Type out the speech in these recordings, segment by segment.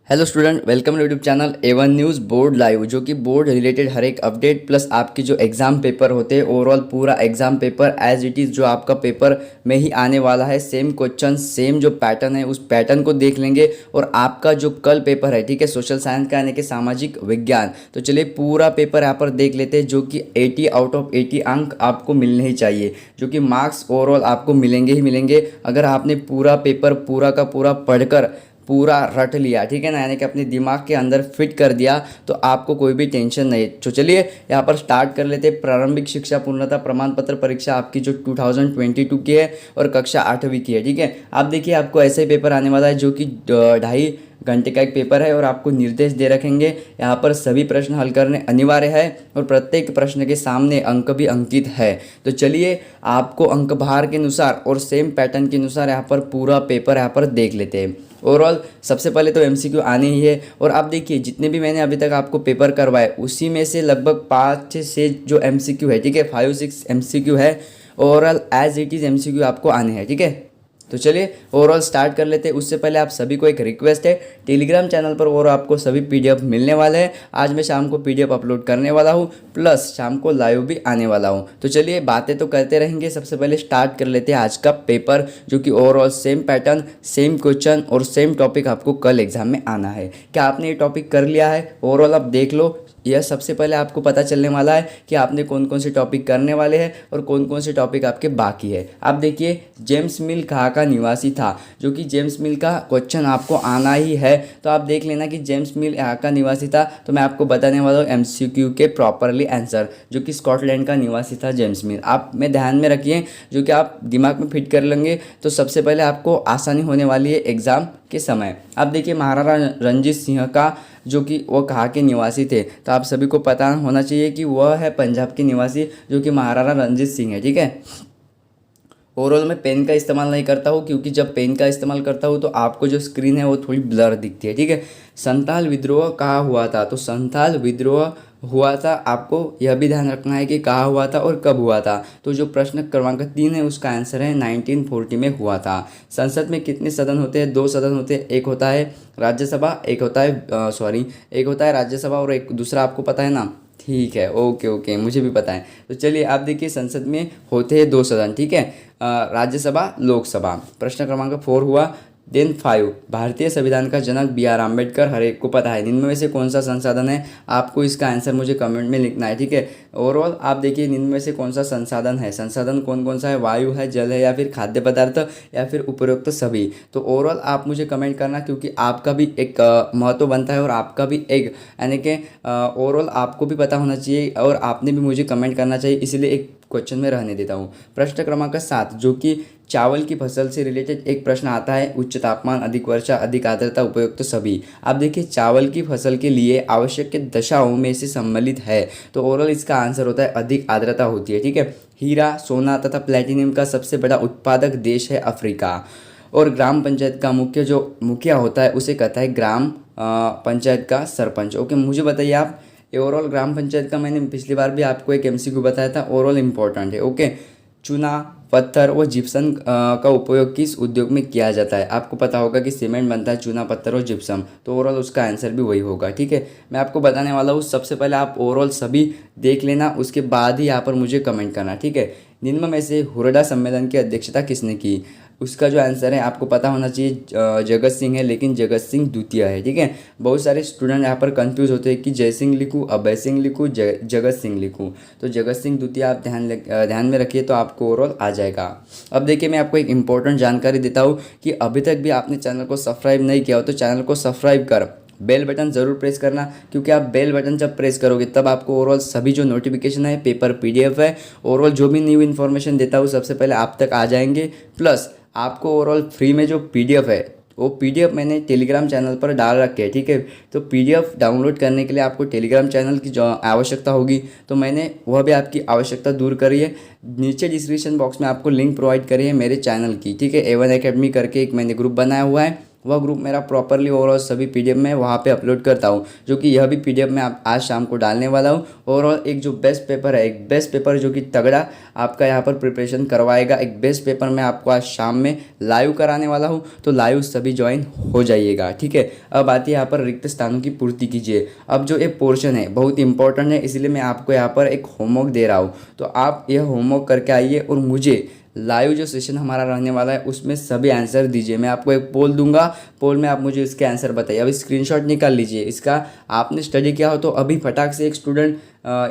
Hello student, welcome YouTube channel A1 news board live, जो कि board related हर एक update plus आपके जो एग्ज़ाम पेपर होते हैं ओवरऑल पूरा exam paper as it is जो आपका पेपर में ही आने वाला है। सेम क्वेश्चन सेम जो पैटर्न है उस पैटर्न को देख लेंगे। और आपका जो कल पेपर है, ठीक है, सोशल साइंस का यानी कि सामाजिक विज्ञान, तो चलिए पूरा पेपर यहाँ पर देख लेते हैं, जो कि 80 आउट ऑफ 80 अंक आपको मिलने ही चाहिए, जो कि मार्क्स ओवरऑल आपको मिलेंगे ही मिलेंगे अगर आपने पूरा पेपर पूरा का पूरा पढ़कर पूरा रट लिया, ठीक है ना, यानी कि अपने दिमाग के अंदर फिट कर दिया, तो आपको कोई भी टेंशन नहीं। तो चलिए यहाँ पर स्टार्ट कर लेते हैं। प्रारंभिक शिक्षा पूर्णता प्रमाण पत्र परीक्षा आपकी जो 2022 की है और कक्षा 8वीं की है, ठीक है। आप देखिए, आपको ऐसे ही पेपर आने वाला है जो कि 2.5 घंटे का एक पेपर है और आपको निर्देश दे रखेंगे। यहाँ पर सभी प्रश्न हल करने अनिवार्य है और प्रत्येक प्रश्न के सामने अंक भी अंकित है। तो चलिए आपको अंक भार के अनुसार और सेम पैटर्न के अनुसार यहाँ पर पूरा पेपर यहाँ पर देख लेते हैं। ओवरऑल सबसे पहले तो एमसीक्यू आने ही है। और आप देखिए, जितने भी मैंने अभी तक आपको पेपर करवाए उसी में से लगभग 5 से जो एमसीक्यू है, ठीक है, 5-6 एमसीक्यू है overall as it is MCQ आपको आने हैं, ठीक है। तो चलिए ओवरऑल स्टार्ट कर लेते हैं। उससे पहले आप सभी को एक रिक्वेस्ट है, टेलीग्राम चैनल पर और आपको सभी पीडीएफ मिलने वाले हैं। आज मैं शाम को पीडीएफ अपलोड करने वाला हूँ, प्लस शाम को लाइव भी आने वाला हूँ। तो चलिए बातें तो करते रहेंगे, सबसे पहले स्टार्ट कर लेते हैं आज का पेपर, जो कि overall same pattern same question और सेम टॉपिक आपको कल एग्जाम में आना है। क्या आपने ये टॉपिक कर लिया है? ओवरऑल आप देख लो। यह सबसे पहले आपको पता चलने वाला है कि आपने कौन कौन से टॉपिक करने वाले हैं और कौन कौन से टॉपिक आपके बाकी है। आप देखिए, जेम्स मिल कहाँ का निवासी था, जो कि जेम्स मिल का क्वेश्चन आपको आना ही है। तो आप देख लेना कि जेम्स मिल यहाँ का निवासी था, तो मैं आपको बताने वाला हूँ एमसीक्यू के प्रॉपरली आंसर, जो कि स्कॉटलैंड का निवासी था जेम्स मिल। आप में ध्यान में रखिए, जो कि आप दिमाग में फिट कर लेंगे तो सबसे पहले आपको आसानी होने वाली है एग्ज़ाम के समय। आप देखिए, महाराणा रणजीत सिंह का जो कि वो कहाँ के निवासी थे, तो आप सभी को पता होना चाहिए कि वह है पंजाब के निवासी, जो कि महाराणा रणजीत सिंह है, ठीक है। ओवरऑल मैं पेन का इस्तेमाल नहीं करता हूँ, क्योंकि जब पेन का इस्तेमाल करता हूँ तो आपको जो स्क्रीन है वो थोड़ी ब्लर दिखती है, ठीक है। संथाल विद्रोह कहाँ हुआ था? तो संथाल विद्रोह हुआ था, आपको यह भी ध्यान रखना है कि कहाँ हुआ था और कब हुआ था। तो जो प्रश्न क्रमांक 3 है उसका आंसर है 1940 में हुआ था। संसद में कितने सदन होते हैं? 2 सदन होते हैं, एक होता है राज्यसभा, एक होता है एक होता है राज्यसभा और एक दूसरा आपको पता है ना? ठीक है, ओके ओके, मुझे भी पता है। तो चलिए आप देखिए, संसद में होते हैं 2 सदन, ठीक है, राज्यसभा लोकसभा। प्रश्न क्रमांक 4 हुआ। देन 5, भारतीय संविधान का जनक B.R. अम्बेडकर हर एक को पता है, निम्न में से कौन सा संसाधन है? आपको इसका आंसर मुझे कमेंट में लिखना है, ठीक है। ओवरऑल आप देखिए, निम्न में से कौन सा संसाधन है? संसाधन कौन कौन सा है? वायु है, जल है, या फिर खाद्य पदार्थ, या फिर उपरोक्त सभी। तो ओवरऑल आप मुझे कमेंट करना, क्योंकि आपका भी एक महत्व बनता है और आपका भी एक, यानी कि ओवरऑल आपको भी पता होना चाहिए और आपने भी मुझे कमेंट करना चाहिए, इसलिए एक क्वेश्चन में रहने देता हूँ। प्रश्न क्रमांक 7, जो कि चावल की फसल से रिलेटेड एक प्रश्न आता है। उच्च तापमान, अधिक वर्षा, अधिक आर्द्रता, उपयुक्त सभी। आप देखिए, चावल की फसल के लिए आवश्यक के दशाओं में से सम्मिलित है, तो ओवरऑल इसका आंसर होता है अधिक आर्द्रता होती है, ठीक है। हीरा, सोना तथा प्लेटिनियम का सबसे बड़ा उत्पादक देश है अफ्रीका। और ग्राम पंचायत का मुखिया होता है, उसे कहता है ग्राम पंचायत का सरपंच। ओके, मुझे बताइए आप, ओवरऑल ग्राम पंचायत का मैंने पिछली बार भी आपको एक एमसीक्यू बताया था, ओवरऑल इंपॉर्टेंट है, ओके। चूना, पत्थर व जिप्सम का उपयोग किस उद्योग में किया जाता है? आपको पता होगा कि सीमेंट बनता है चूना, पत्थर और जिप्सम, तो ओवरऑल उसका आंसर भी वही होगा, ठीक है। मैं आपको बताने वाला हूँ, सबसे पहले आप ओवरऑल सभी देख लेना, उसके बाद ही यहाँ पर मुझे कमेंट करना, ठीक है। निम्न में से हुरडा सम्मेलन की अध्यक्षता किसने की? उसका जो आंसर है आपको पता होना चाहिए, जगत सिंह है, लेकिन जगत सिंह द्वितीय है, ठीक है। बहुत सारे स्टूडेंट यहाँ पर कंफ्यूज होते हैं कि जय सिंह लिखूँ, अभय सिंह लिखूँ, जगत सिंह लिखूँ। तो जगत सिंह द्वितीय आप ध्यान में रखिए, तो आपको ओवरऑल आ जाएगा। अब देखिए, मैं आपको एक इंपॉर्टेंट जानकारी देता हूँ कि अभी तक भी आपने चैनल को सब्सक्राइब नहीं किया हो तो चैनल को सब्सक्राइब कर बेल बटन ज़रूर प्रेस करना, क्योंकि आप बेल बटन जब प्रेस करोगे तब आपको ओवरऑल सभी जो नोटिफिकेशन है, पेपर पीडीएफ है, ओवरऑल जो भी न्यू इन्फॉर्मेशन देता हूँ सबसे पहले आप तक आ जाएंगे। प्लस आपको ओवरऑल फ्री में जो पीडीएफ है, वो पीडीएफ मैंने टेलीग्राम चैनल पर डाल रखे है, ठीक है। तो पीडीएफ डाउनलोड करने के लिए आपको टेलीग्राम चैनल की जो आवश्यकता होगी, तो मैंने वह भी आपकी आवश्यकता दूर करी है। नीचे डिस्क्रिप्शन बॉक्स में आपको लिंक प्रोवाइड करी है मेरे चैनल की, ठीक है। A1 Academy करके एक मैंने ग्रुप बनाया हुआ है, वह ग्रुप मेरा प्रॉपरली ओवरऑल सभी पीडीएफ में वहाँ पे अपलोड करता हूँ, जो कि यह भी पीडीएफ मैं आज शाम को डालने वाला हूँ। ओवरऑल एक जो बेस्ट पेपर है, एक बेस्ट पेपर जो कि तगड़ा आपका यहाँ पर प्रिपरेशन करवाएगा, एक बेस्ट पेपर मैं आपको आज शाम में लाइव कराने वाला हूँ। तो लाइव सभी ज्वाइन हो जाइएगा, ठीक है। अब आती है यहाँ पर रिक्त स्थानों की पूर्ति कीजिए। अब जो ये पोर्शन है बहुत इंपॉर्टेंट है, इसलिए मैं आपको यहाँ पर एक होमवर्क दे रहा हूँ, तो आप यह होमवर्क करके आइए और मुझे लाइव जो सेशन हमारा रहने वाला है उसमें सभी आंसर दीजिए। मैं आपको एक पोल दूंगा, पोल में आप मुझे इसके आंसर बताइए। अभी स्क्रीनशॉट निकाल लीजिए इसका, आपने स्टडी किया हो तो अभी फटाक से एक स्टूडेंट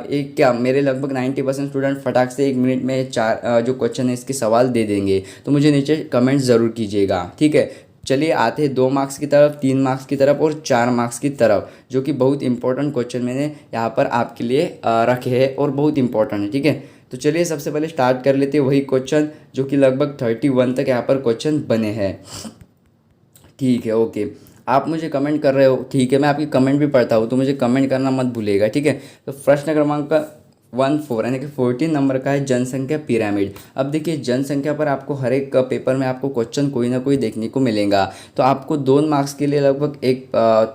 एक क्या मेरे लगभग 90% स्टूडेंट फटाक से 1 मिनट में 4 जो क्वेश्चन है इसके सवाल दे देंगे। तो मुझे नीचे कमेंट ज़रूर कीजिएगा, ठीक है। चलिए आते हैं 2 मार्क्स की तरफ, 3 मार्क्स की तरफ और 4 मार्क्स की तरफ, जो कि बहुत इंपॉर्टेंट क्वेश्चन मैंने यहाँ पर आपके लिए रखे हैं और बहुत इंपॉर्टेंट है, ठीक है। तो चलिए सबसे पहले स्टार्ट कर लेते हैं वही क्वेश्चन जो कि लगभग 31 तक यहाँ पर क्वेश्चन बने हैं, ठीक है। ओके, आप मुझे कमेंट कर रहे हो, ठीक है, मैं आपकी कमेंट भी पढ़ता हूँ तो मुझे कमेंट करना मत भूलिएगा, ठीक है। तो प्रश्न क्रमांक 14 यानी कि 14 नंबर का है जनसंख्या पिरामिड। अब देखिए जनसंख्या पर आपको हर एक पेपर में आपको क्वेश्चन कोई ना कोई देखने को मिलेगा। तो आपको 2 मार्क्स के लिए लगभग एक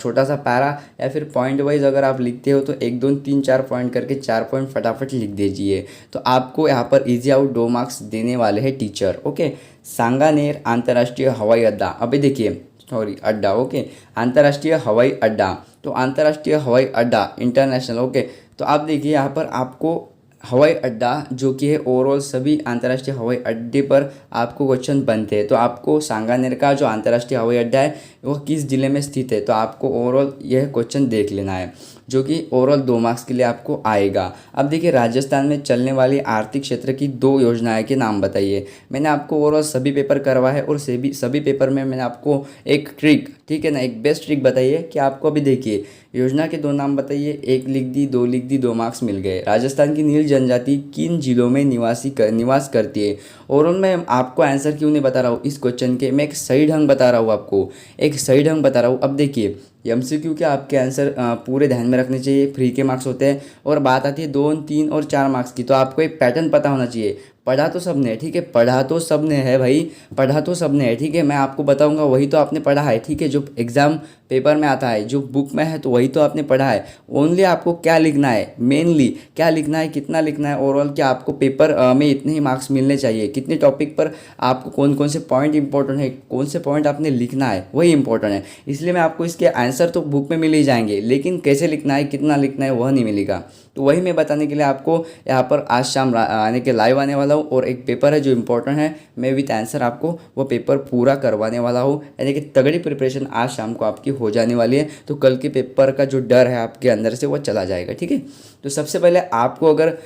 छोटा सा पैरा या फिर पॉइंट वाइज अगर आप लिखते हो तो 1 2 3 4 पॉइंट करके 4 पॉइंट फटाफट लिख दीजिए। तो आपको यहाँ पर ईजी आउट 2 मार्क्स देने वाले हैं टीचर, ओके। सांगानेर अंतर्राष्ट्रीय हवाई अड्डा, अभी देखिए सॉरी अड्डा, ओके, अंतर्राष्ट्रीय हवाई अड्डा। तो अंतर्राष्ट्रीय हवाई अड्डा इंटरनेशनल, ओके। तो आप देखिए यहाँ पर आपको हवाई अड्डा जो कि है ओवरऑल सभी अंतर्राष्ट्रीय हवाई अड्डे पर आपको क्वेश्चन बनते हैं। तो आपको सांगानेर का जो अंतर्राष्ट्रीय हवाई अड्डा है वो किस जिले में स्थित है, तो आपको ओवरऑल यह क्वेश्चन देख लेना है, जो कि ओवरऑल 2 मार्क्स के लिए आपको आएगा। अब देखिए राजस्थान में चलने वाली आर्थिक क्षेत्र की 2 योजनाएं के नाम बताइए। मैंने आपको ओवरऑल सभी पेपर करवा है और सभी पेपर में मैंने आपको एक ट्रिक, ठीक है ना, एक बेस्ट ट्रिक बताइए कि आपको अभी देखिए योजना के 2 नाम बताइए, 1 लिख दी, 2 लिख दी, 2 मार्क्स मिल गए। राजस्थान की नील जनजाति किन जिलों में निवास करती है। ओवरऑल मैं आपको आंसर क्यों नहीं बता रहा हूँ इस क्वेश्चन के, मैं एक सही ढंग बता रहा हूँ, आपको एक सही ढंग बता रहा हूँ। अब देखिए एमसीक्यू के आपके आंसर पूरे ध्यान में रखने चाहिए, फ्री के मार्क्स होते हैं। और बात आती है 2 3 और 4 मार्क्स की, तो आपको एक पैटर्न पता होना चाहिए। पढ़ा तो सबने, ठीक है, पढ़ा तो सबने है भाई, पढ़ा तो सबने है, ठीक है। मैं आपको बताऊंगा वही तो आपने पढ़ा है, ठीक है, जो एग्जाम पेपर में आता है, जो बुक में है तो वही तो आपने पढ़ा है। ओनली आपको क्या लिखना है, मेनली क्या लिखना है, कितना लिखना है, ओवरऑल क्या आपको पेपर में इतने ही मार्क्स मिलने चाहिए, कितने टॉपिक पर आपको कौन कौन से पॉइंट इंपॉर्टेंट है, कौन से पॉइंट आपने लिखना है, वही इंपॉर्टेंट है। इसलिए मैं आपको इसके आंसर तो बुक में मिल ही जाएंगे, लेकिन कैसे लिखना है, कितना लिखना है, वह नहीं मिलेगा। तो वही मैं बताने के लिए आपको यहाँ पर आज शाम आने के लाइव आने वाला हूँ। और एक पेपर है जो इम्पोर्टेंट है, मैं विथ आंसर आपको वो पेपर पूरा करवाने वाला हूँ, यानी कि तगड़ी प्रिपरेशन आज शाम को आपकी हो जाने वाली है। तो कल के पेपर का जो डर है आपके अंदर से वो चला जाएगा, ठीक है। तो सबसे पहले आपको अगर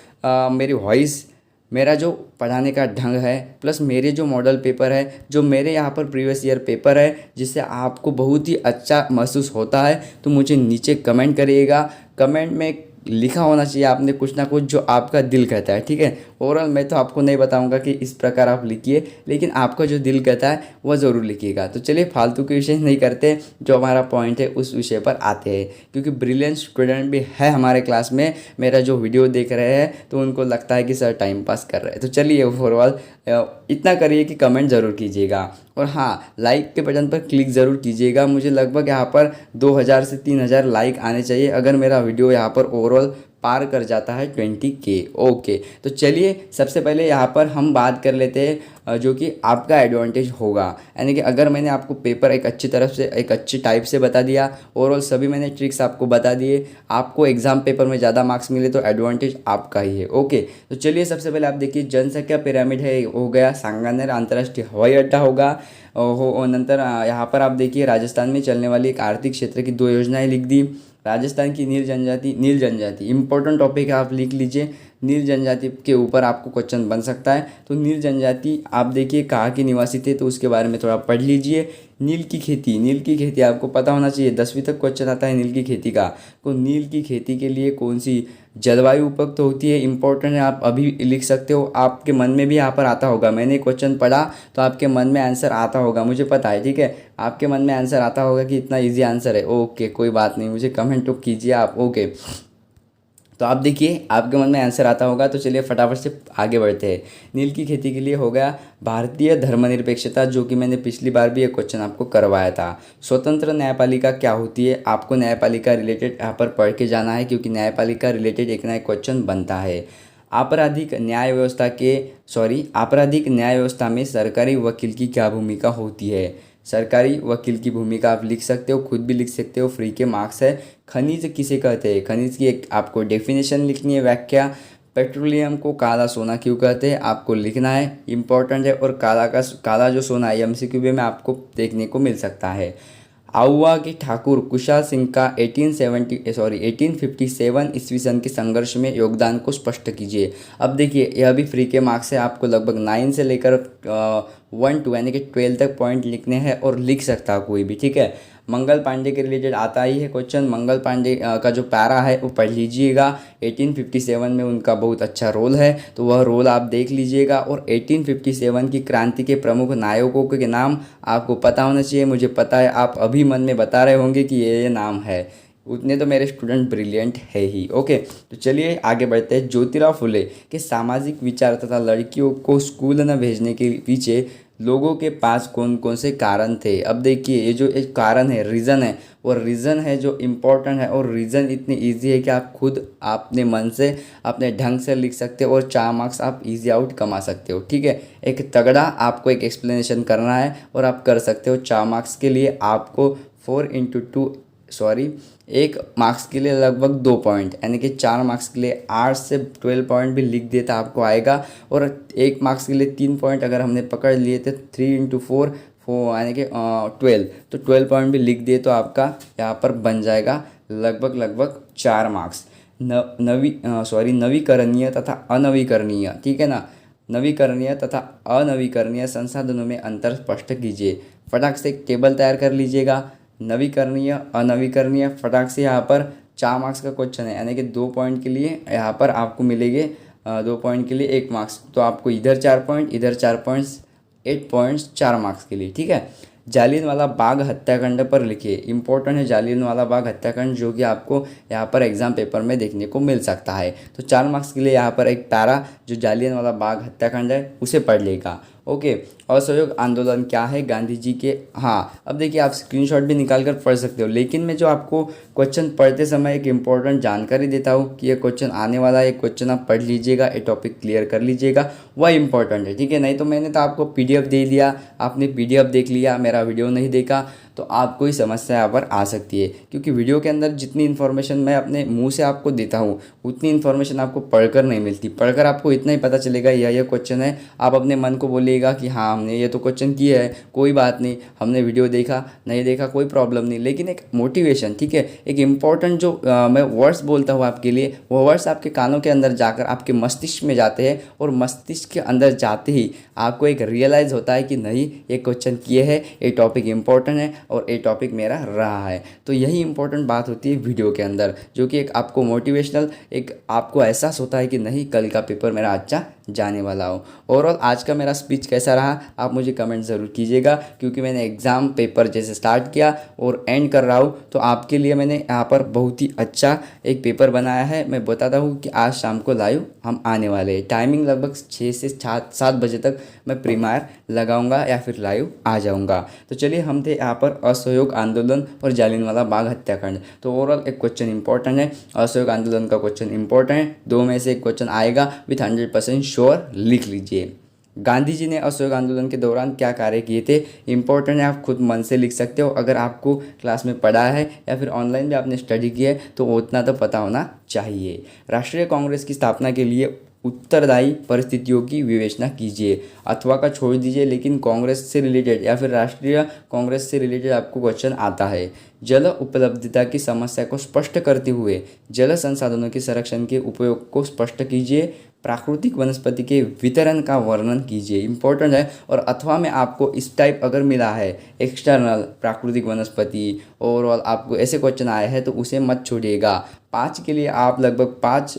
मेरी वॉइस, मेरा जो पढ़ाने का ढंग है, प्लस मेरे जो मॉडल पेपर है, जो मेरे यहाँ पर प्रीवियस ईयर पेपर है, जिससे आपको बहुत ही अच्छा महसूस होता है, तो मुझे नीचे कमेंट करिएगा। कमेंट में लिखा होना चाहिए आपने कुछ ना कुछ जो आपका दिल कहता है, ठीक है। ओवरऑल मैं तो आपको नहीं बताऊंगा कि इस प्रकार आप लिखिए, लेकिन आपका जो दिल कहता है वह ज़रूर लिखिएगा। तो चलिए फालतू के विषय नहीं करते, जो हमारा पॉइंट है उस विषय पर आते हैं, क्योंकि ब्रिलियंट स्टूडेंट भी है हमारे क्लास में, मेरा जो वीडियो देख रहे हैं तो उनको लगता है कि सर टाइम पास कर रहे हैं। तो चलिए ओवरऑल इतना करिए कि कमेंट ज़रूर कीजिएगा, और हाँ लाइक के बटन पर क्लिक ज़रूर कीजिएगा। मुझे लगभग यहाँ पर 2000 से 3000 लाइक आने चाहिए अगर मेरा वीडियो यहाँ पर ओवरऑल पार कर जाता है 20K, ओके। तो चलिए सबसे पहले यहाँ पर हम बात कर लेते हैं जो कि आपका एडवांटेज होगा, यानी कि अगर मैंने आपको पेपर एक अच्छी तरफ से, एक अच्छी टाइप से बता दिया, ओवरऑल सभी मैंने ट्रिक्स आपको बता दिए, आपको एग्जाम पेपर में ज़्यादा मार्क्स मिले तो एडवांटेज आपका ही है, ओके। तो चलिए सबसे पहले आप देखिए जनसंख्या पिरामिड है, हो गया सांगानेर अंतर्राष्ट्रीय हवाई अड्डा होगा, और नंतर यहाँ पर आप देखिए राजस्थान में चलने वाली एक आर्थिक क्षेत्र की 2 योजनाएं लिख दी। राजस्थान की नील जनजाति इंपॉर्टेंट टॉपिक है, आप लिख लीजिए। नील जनजाति के ऊपर आपको क्वेश्चन बन सकता है। तो नील जनजाति आप देखिए कहाँ के निवासी थे, तो उसके बारे में थोड़ा पढ़ लीजिए। नील की खेती आपको पता होना चाहिए, 10वीं तक क्वेश्चन आता है नील की खेती का। तो नील की खेती के लिए कौन सी जलवायु उपयुक्त होती है, इंपॉर्टेंट है, आप अभी लिख सकते हो। आपके मन में भी यहाँ पर आता होगा, मैंने क्वेश्चन पढ़ा तो आपके मन में आंसर आता होगा, मुझे पता है, ठीक है। आपके मन में आंसर आता होगा कि इतना ईजी आंसर है, ओके कोई बात नहीं, मुझे कमेंट तो कीजिए आप, ओके। तो तो आप देखिए आपके मन में आंसर आता होगा। तो चलिए फटाफट से आगे बढ़ते हैं। नील की खेती के लिए हो गया भारतीय धर्मनिरपेक्षता, जो कि मैंने पिछली बार भी एक क्वेश्चन आपको करवाया था। स्वतंत्र न्यायपालिका क्या होती है, आपको न्यायपालिका रिलेटेड यहाँ पर पढ़ के जाना है, क्योंकि न्यायपालिका रिलेटेड एक ना एक क्वेश्चन बनता है। आपराधिक न्याय व्यवस्था में सरकारी वकील की क्या भूमिका होती है। सरकारी वकील की भूमिका आप लिख सकते हो, खुद भी लिख सकते हो, फ्री के मार्क्स है। खनिज किसे कहते हैं, खनिज की एक आपको डेफिनेशन लिखनी है, व्याख्या। पेट्रोलियम को काला सोना क्यों कहते हैं, आपको लिखना है, इंपॉर्टेंट है। और काला जो सोना है एमसीक्यू में आपको देखने को मिल सकता है। आउवा के ठाकुर कुशाल सिंह का 1857 ईस्वी सन के संघर्ष में योगदान को स्पष्ट कीजिए। अब देखिए यह भी फ्री के मार्क्स है, आपको लगभग 9 से लेकर 1 यानी कि 12 तक पॉइंट लिखने हैं और लिख सकता है कोई भी, ठीक है। मंगल पांडे के रिलेटेड आता ही है क्वेश्चन। मंगल पांडे का जो पैरा है वो पढ़ लीजिएगा। 1857 में उनका बहुत अच्छा रोल है, तो वह रोल आप देख लीजिएगा। और 1857 की क्रांति के प्रमुख नायकों के नाम आपको पता होना चाहिए। मुझे पता है आप अभी मन में बता रहे होंगे कि ये नाम है, उतने तो मेरे स्टूडेंट ब्रिलियंट है ही। ओके, तो चलिए आगे बढ़ते हैं। ज्योतिराव फुले के सामाजिक विचार तथा लड़कियों को स्कूल न भेजने के पीछे लोगों के पास कौन कौन से कारण थे। अब देखिए ये जो एक कारण है, रीज़न है, और रीज़न है जो इम्पोर्टेंट है, और रीज़न इतनी इजी है कि आप खुद अपने मन से अपने ढंग से लिख सकते हो और 4 मार्क्स आप इजी आउट कमा सकते हो, ठीक है। एक तगड़ा आपको एक एक्सप्लेनेशन करना है और आप कर सकते हो। 4 मार्क्स के लिए आपको 1 मार्क्स के लिए लगभग 2 पॉइंट, यानी कि 4 मार्क्स के लिए 8 से 12 पॉइंट भी लिख देता आपको आएगा। और 1 मार्क्स के लिए 3 पॉइंट अगर हमने पकड़ लिए थे, 3 × 4 यानी कि 12, तो 12 पॉइंट भी लिख दिए तो आपका यहाँ पर बन जाएगा लगभग 4 मार्क्स। नवीकरणीय तथा अनवीकरणीय, ठीक है ना। नवीकरणीय तथा अनवीकरणीय संसाधनों में अंतर स्पष्ट कीजिए। फटाक से एक टेबल तैयार कर लीजिएगा। नवीकरणीय अनवीकरणीय, फटाक से यहाँ पर 4 मार्क्स का क्वेश्चन है, यानी कि 2 पॉइंट के लिए यहाँ पर आपको मिलेंगे 2 पॉइंट के लिए 1 मार्क्स, तो आपको इधर 4 पॉइंट, इधर 4 पॉइंट्स, 8 पॉइंट्स 4 मार्क्स के लिए, ठीक है। जालियनवाला बाग हत्याकांड पर लिखिए। इंपॉर्टेंट है जालियनवाला बाग हत्याकांड, जो कि आपको यहाँ पर एग्जाम पेपर में देखने को मिल सकता है। तो 4 मार्क्स के लिए यहाँ पर एक पैरा जो जालियनवाला बाग हत्याकांड है उसे पढ़ लेगा। ओके, असहयोग आंदोलन क्या है, गांधी जी के। हाँ, अब देखिए आप स्क्रीनशॉट भी निकाल कर पढ़ सकते हो, लेकिन मैं जो आपको क्वेश्चन पढ़ते समय एक इम्पॉर्टेंट जानकारी देता हूँ कि ये क्वेश्चन आने वाला है, ये क्वेश्चन आप पढ़ लीजिएगा, ये टॉपिक क्लियर कर लीजिएगा, वह इंपॉर्टेंट है, ठीक है। नहीं तो मैंने तो आपको PDF दे दिया, आपने PDF देख लिया, मेरा वीडियो नहीं देखा, तो आपको ही समस्या यहाँ पर आ सकती है। क्योंकि वीडियो के अंदर जितनी इन्फॉर्मेशन मैं अपने मुंह से आपको देता हूँ उतनी इन्फॉर्मेशन आपको पढ़कर नहीं मिलती। पढ़कर आपको इतना ही पता चलेगा यह क्वेश्चन है, आप अपने मन को बोलिएगा कि हाँ हमने ये तो क्वेश्चन किया है, कोई बात नहीं, हमने वीडियो देखा नहीं देखा कोई प्रॉब्लम नहीं, लेकिन एक मोटिवेशन, ठीक है, एक इम्पॉर्टेंट जो मैं वर्ड्स बोलता हूँ आपके लिए, वो वर्ड्स आपके कानों के अंदर जाकर आपके मस्तिष्क में जाते हैं, और मस्तिष्क के अंदर जाते ही आपको एक रियलाइज़ होता है कि नहीं ये क्वेश्चन किए है, ये टॉपिक इंपॉर्टेंट है और ये टॉपिक मेरा रहा है। तो यही इंपॉर्टेंट बात होती है वीडियो के अंदर, जो कि एक आपको मोटिवेशनल, एक आपको एहसास होता है कि नहीं कल का पेपर मेरा अच्छा जाने वाला हो। ओवरऑल आज का मेरा स्पीच कैसा रहा आप मुझे कमेंट ज़रूर कीजिएगा, क्योंकि मैंने एग्ज़ाम पेपर जैसे स्टार्ट किया और एंड कर रहा हूँ, तो आपके लिए मैंने यहाँ पर बहुत ही अच्छा एक पेपर बनाया है। मैं बताता हूँ कि आज शाम को लाइव हम आने वाले हैं, टाइमिंग लगभग 6 से 7 बजे तक मैं प्रीमियर लगाऊंगा या फिर लाइव आ जाऊंगा। तो चलिए हम थे यहाँ पर असहयोग आंदोलन और जालियनवाला बाग हत्याकांड। तो ओवरऑल एक क्वेश्चन इंपॉर्टेंट है, असहयोग आंदोलन का क्वेश्चन इंपॉर्टेंट है, 2 में से एक क्वेश्चन आएगा विथ 100% श्योर, लिख लीजिए। गांधी जी ने असहयोग आंदोलन के दौरान क्या कार्य किए थे, इंपॉर्टेंट है, आप खुद मन से लिख सकते हो। अगर आपको क्लास में पढ़ा है या फिर ऑनलाइन भी आपने स्टडी किया है तो उतना तो पता होना चाहिए। राष्ट्रीय कांग्रेस की स्थापना के लिए उत्तरदायी परिस्थितियों की विवेचना कीजिए। अथवा का छोड़ दीजिए, लेकिन कांग्रेस से रिलेटेड या फिर राष्ट्रीय कांग्रेस से रिलेटेड आपको क्वेश्चन आता है। जल उपलब्धता की समस्या को स्पष्ट करते हुए जल संसाधनों के संरक्षण के उपयोग को स्पष्ट कीजिए। प्राकृतिक वनस्पति के वितरण का वर्णन कीजिए, इंपॉर्टेंट है। और अथवा में आपको इस टाइप अगर मिला है एक्सटर्नल प्राकृतिक वनस्पति, ओवरऑल आपको ऐसे क्वेश्चन आए हैं तो उसे मत छोड़िएगा। 5 के लिए आप लगभग 5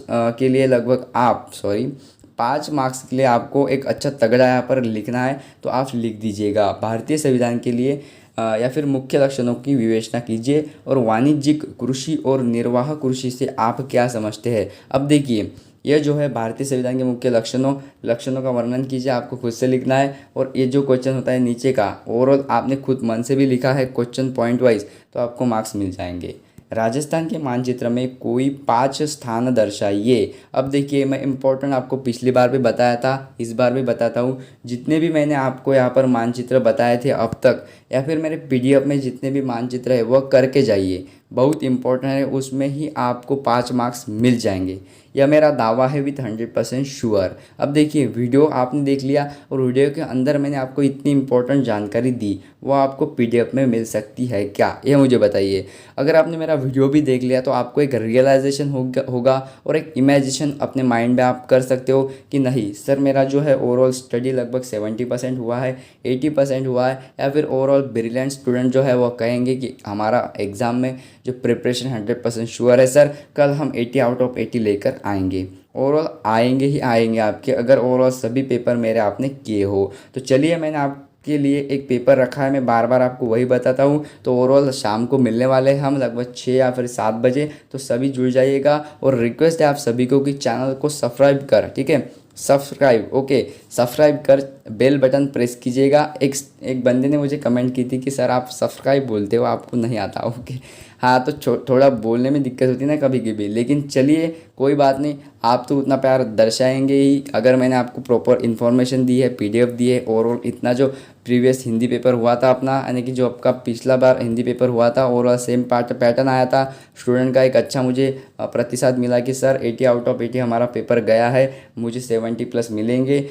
मार्क्स के लिए आपको एक अच्छा तगड़ा यहाँ पर लिखना है, तो आप लिख दीजिएगा। भारतीय संविधान के लिए या फिर मुख्य लक्षणों की विवेचना कीजिए और वाणिज्यिक कृषि और निर्वाह कृषि से आप क्या समझते हैं। अब देखिए, यह जो है भारतीय संविधान के मुख्य लक्षणों का वर्णन कीजिए, आपको खुद से लिखना है। और ये जो क्वेश्चन होता है नीचे का, ओवरऑल आपने खुद मन से भी लिखा है क्वेश्चन पॉइंट वाइज, तो आपको मार्क्स मिल जाएंगे। राजस्थान के मानचित्र में कोई 5 स्थान दर्शाइए। अब देखिए, मैं इम्पोर्टेंट आपको पिछली बार भी बताया था, इस बार भी बताता हूँ। जितने भी मैंने आपको यहाँ पर मानचित्र बताए थे अब तक, या फिर मेरे PDF में जितने भी मानचित्र है वह करके जाइए, बहुत इंपॉर्टेंट है, उसमें ही आपको 5 मार्क्स मिल जाएंगे। यह मेरा दावा है विथ 100% श्योर। अब देखिए, वीडियो आपने देख लिया और वीडियो के अंदर मैंने आपको इतनी इंपॉर्टेंट जानकारी दी, वो आपको PDF में मिल सकती है क्या, ये मुझे बताइए। अगर आपने मेरा वीडियो भी देख लिया तो आपको एक रियलाइजेशन होगा और एक इमेजिनेशन अपने माइंड में आप कर सकते हो कि नहीं सर, मेरा जो है ओवरऑल स्टडी लगभग 70% हुआ है, 80% हुआ है, या फिर ओवरऑल ब्रिलियंट स्टूडेंट जो है वो कहेंगे कि हमारा एग्ज़ाम में जो प्रिपरेशन 100% श्योर है सर, कल हम 80 आउट ऑफ 80 लेकर आएंगे। ओवरऑल आएंगे ही आएंगे आपके, अगर ओवरऑल सभी पेपर मेरे आपने किए हो तो। चलिए, मैंने आपके लिए एक पेपर रखा है, मैं बार बार आपको वही बताता हूँ। तो ओवरऑल शाम को मिलने वाले हैं हम लगभग 6 या फिर 7 बजे, तो सभी जुड़ जाइएगा। और रिक्वेस्ट है आप सभी को कि चैनल को सब्सक्राइब कर, ठीक है, सब्सक्राइब, ओके, सब्सक्राइब कर बेल बटन प्रेस कीजिएगा। एक बंदे ने मुझे कमेंट की थी कि सर आप सब्सक्राइब बोलते हो, आपको नहीं आता, ओके। हाँ, तो थोड़ा बोलने में दिक्कत होती है ना कभी कभी, लेकिन चलिए कोई बात नहीं, आप तो उतना प्यार दर्शाएंगे ही अगर मैंने आपको प्रॉपर इन्फॉर्मेशन दी है, PDF दी है। ओवरऑल इतना जो प्रीवियस हिंदी पेपर हुआ था अपना, यानी कि जो आपका पिछला बार हिंदी पेपर हुआ था, ओवरऑल सेम पैटर्न आया था। स्टूडेंट का एक अच्छा मुझे प्रतिशत मिला कि सर 80 आउट ऑफ 80 हमारा पेपर गया है, मुझे 70+ मिलेंगे,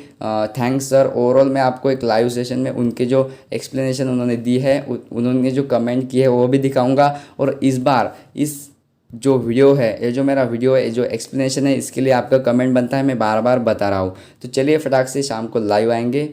थैंक्स सर। ओवरऑल मैं आपको एक लाइव सेशन में उनके जो एक्सप्लेनेशन उन्होंने दी है, उन्होंने जो कमेंट किए है वो भी दिखाऊंगा। और इस बार इस जो वीडियो है, ये जो मेरा वीडियो है, जो एक्सप्लेनेशन है, इसके लिए आपका कमेंट बनता है, मैं बार बार बता रहा हूँ। तो चलिए फटाक से शाम को लाइव आएंगे।